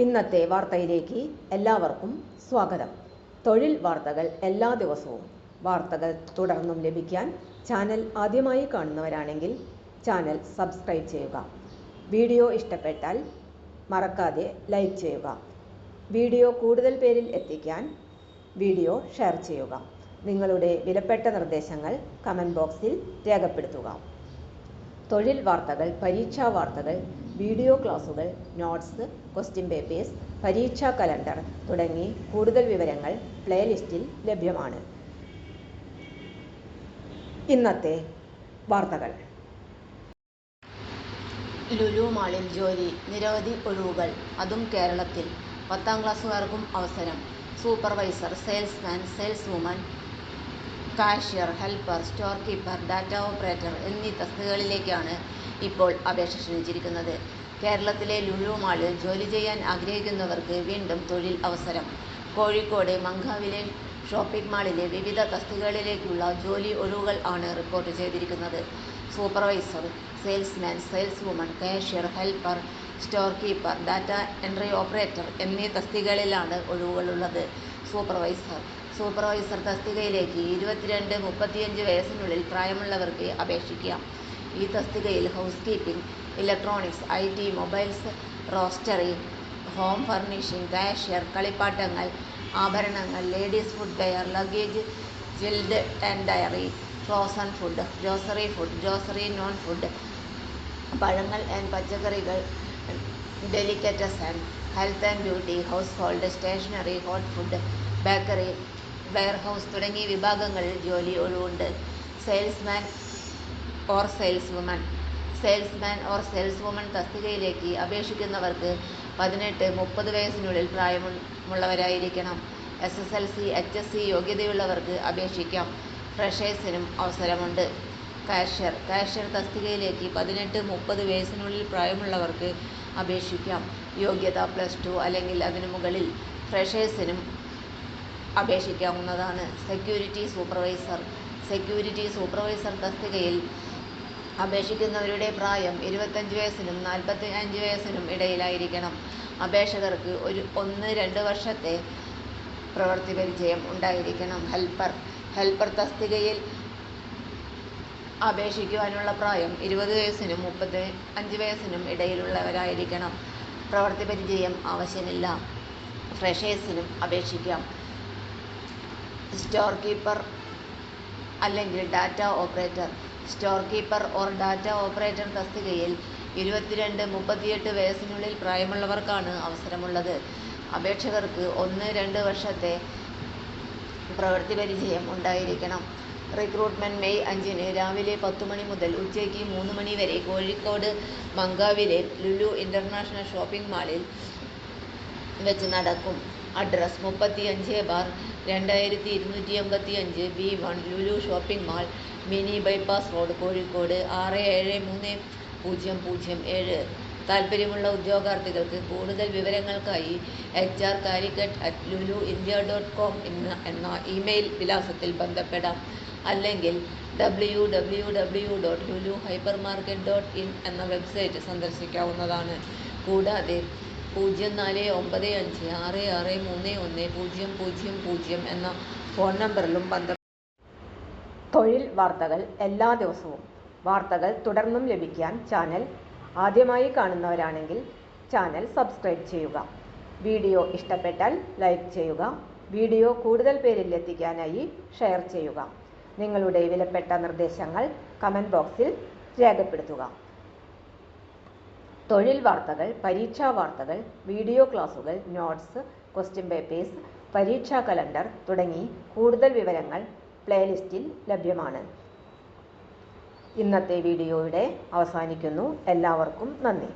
ഇന്നത്തെ വാർത്തയിലേക്ക് എല്ലാവർക്കും സ്വാഗതം. തൊഴിൽ വാർത്തകൾ എല്ലാ ദിവസവും വാർത്തകൾ തുടർന്നും ലഭിക്കാൻ ചാനൽ ആദ്യമായി കാണുന്നവരാണെങ്കിൽ ചാനൽ സബ്സ്ക്രൈബ് ചെയ്യുക. വീഡിയോ ഇഷ്ടപ്പെട്ടാൽ മറക്കാതെ ലൈക്ക് ചെയ്യുക. വീഡിയോ കൂടുതൽ പേരിൽ എത്തിക്കാൻ വീഡിയോ ഷെയർ ചെയ്യുക. നിങ്ങളുടെ വിലപ്പെട്ട നിർദ്ദേശങ്ങൾ കമൻറ്റ് ബോക്സിൽ രേഖപ്പെടുത്തുക. തൊഴിൽ വാർത്തകൾ, പരീക്ഷാ വാർത്തകൾ, വീഡിയോ ക്ലാസുകൾ, നോട്ട്സ്, ക്വസ്റ്റ്യൻ പേപ്പേഴ്സ്, പരീക്ഷാ കലണ്ടർ തുടങ്ങി കൂടുതൽ വിവരങ്ങൾ പ്ലേലിസ്റ്റിൽ ലഭ്യമാണ്. ഇന്നത്തെ വാർത്തകൾ. ലുലു മാളിൽ ജോലി, നിരവധി ഒഴിവുകൾ, അതും കേരളത്തിൽ. 10ാം ക്ലാസ്സുകാർക്കും അവസരം. Supervisor, salesman, saleswoman, cashier, helper, store keeper, data operator എന്നീ തസ്തികകളിലേക്കാണ് ഇപ്പോൾ അപേക്ഷ ക്ഷണിച്ചിരിക്കുന്നത്. കേരളത്തിലെ ലുലു മാളിൽ ജോലി ചെയ്യാൻ ആഗ്രഹിക്കുന്നവർക്ക് വീണ്ടും തൊഴിൽ അവസരം. കോഴിക്കോട് മങ്കാവിലെ ഷോപ്പിംഗ് മാളിലെ വിവിധ തസ്തികകളിലേക്കുള്ള ജോലി ഒഴിവുകൾ ആണ് റിപ്പോർട്ട് ചെയ്തിരിക്കുന്നത്. Supervisor, salesman, saleswoman, cashier, helper, store keeper, data entry operator എന്നീ തസ്തികകളിലാണ് ഒഴിവുകളുള്ളത്. സൂപ്പർവൈസർ തസ്തികയിലേക്ക് 22-35 വയസ്സിനുള്ളിൽ പ്രായമുള്ളവർക്ക് അപേക്ഷിക്കാം. ഈ തസ്തികയിൽ house keeping, electronics, IT, mobiles, roastery, home furnishing, cashier, കളിപ്പാട്ടങ്ങൾ, ആഭരണങ്ങൾ, ladies footwear, luggage, chilled and dairy, frozen food, grocery non food, പഴങ്ങൾ and പച്ചക്കറികൾ, delicatessen and health and beauty, household, stationery, hot food, bakery, warehouse തുടങ്ങിയ വിഭാഗങ്ങളിൽ ജോലി ഒഴിവുണ്ട്. Salesman or സെയിൽസ്വുമൻ തസ്തികയിലേക്ക് അപേക്ഷിക്കുന്നവർക്ക് 18-30 വയസ്സിനുള്ളിൽ പ്രായമുള്ളവരായിരിക്കണം. SSLC, HSC യോഗ്യതയുള്ളവർക്ക് അപേക്ഷിക്കാം. ഫ്രഷേഴ്സിനും അവസരമുണ്ട്. കാഷ്യർ തസ്തികയിലേക്ക് 18-30 വയസ്സിനുള്ളിൽ പ്രായമുള്ളവർക്ക് അപേക്ഷിക്കാം. യോഗ്യത +2 അല്ലെങ്കിൽ അതിനു മുകളിൽ. ഫ്രഷേഴ്സിനും അപേക്ഷിക്കാവുന്നതാണ്. സെക്യൂരിറ്റി സൂപ്പർവൈസർ തസ്തികയിൽ അപേക്ഷിക്കുന്നവരുടെ പ്രായം 25 വയസ്സിനും 45 വയസ്സിനും ഇടയിലായിരിക്കണം. അപേക്ഷകർക്ക് 1-2 വർഷത്തെ പ്രവൃത്തി പരിചയം ഉണ്ടായിരിക്കണം. ഹെൽപ്പർ തസ്തികയിൽ അപേക്ഷിക്കുവാനുള്ള പ്രായം 20 വയസ്സിനും 35 വയസ്സിനും ഇടയിലുള്ളവരായിരിക്കണം. പ്രവൃത്തി പരിചയം ആവശ്യമില്ല. ഫ്രഷേഴ്സിനും അപേക്ഷിക്കാം. സ്റ്റോർ കീപ്പർ അല്ലെങ്കിൽ ഡാറ്റ ഓപ്പറേറ്റർ ഡാറ്റ ഓപ്പറേറ്റർ തസ്തികയിൽ 22-38 വയസ്സിനുള്ളിൽ പ്രായമുള്ളവർക്കാണ് അവസരമുള്ളത്. അപേക്ഷകർക്ക് 1-2 വർഷത്തെ പ്രവൃത്തി പരിചയം ഉണ്ടായിരിക്കണം. റിക്രൂട്ട്മെന്റ് മെയ് 5-ന് രാവിലെ 10 മണി മുതൽ ഉച്ചയ്ക്ക് 3 മണി വരെ കോഴിക്കോട് മങ്കാവിലെ ലുലു ഇന്റർനാഷണൽ ഷോപ്പിംഗ് മാളിൽ വെച്ച് നടക്കും. Address 35/2285 B1 Lulu shopping mall, mini bypass road, Kozhikode 673007. താൽപ്പര്യമുള്ള ഉദ്യോഗാർത്ഥികൾക്ക് കൂടുതൽ വിവരങ്ങൾക്കായി hr.calicut@luluindia.com എന്ന ഇമെയിൽ വിലാസത്തിൽ ബന്ധപ്പെടാം. അല്ലെങ്കിൽ www.luluhypermarket.in എന്ന വെബ്സൈറ്റ് സന്ദർശിക്കാവുന്നതാണ്. കൂടാതെ 0495663100 എന്ന ഫോൺ നമ്പറിലും ബന്ധപ്പെടാം. തൊഴിൽ വാർത്തകൾ എല്ലാ ദിവസവും വാർത്തകൾ തുടർന്നും ലഭിക്കാൻ ചാനൽ ആദ്യമായി കാണുന്നവരാണെങ്കിൽ ചാനൽ സബ്സ്ക്രൈബ് ചെയ്യുക. വീഡിയോ ഇഷ്ടപ്പെട്ടാൽ ലൈക്ക് ചെയ്യുക. വീഡിയോ കൂടുതൽ പേരിൽ എത്തിക്കാനായി ഷെയർ ചെയ്യുക. നിങ്ങളുടെ വിലപ്പെട്ട നിർദ്ദേശങ്ങൾ കമൻറ്റ് ബോക്സിൽ രേഖപ്പെടുത്തുക. തൊഴിൽ വാർത്തകൾ, പരീക്ഷാ വാർത്തകൾ, വീഡിയോ ക്ലാസുകൾ, നോട്ട്സ്, ക്വസ്റ്റ്യൻ പേപ്പേഴ്സ്, പരീക്ഷാ കലണ്ടർ തുടങ്ങി കൂടുതൽ വിവരങ്ങൾ പ്ലേലിസ്റ്റിൽ ലഭ്യമാണ്. ഇന്നത്തെ വീഡിയോയുടെ അവസാനിക്കുന്നു. എല്ലാവർക്കും നന്ദി.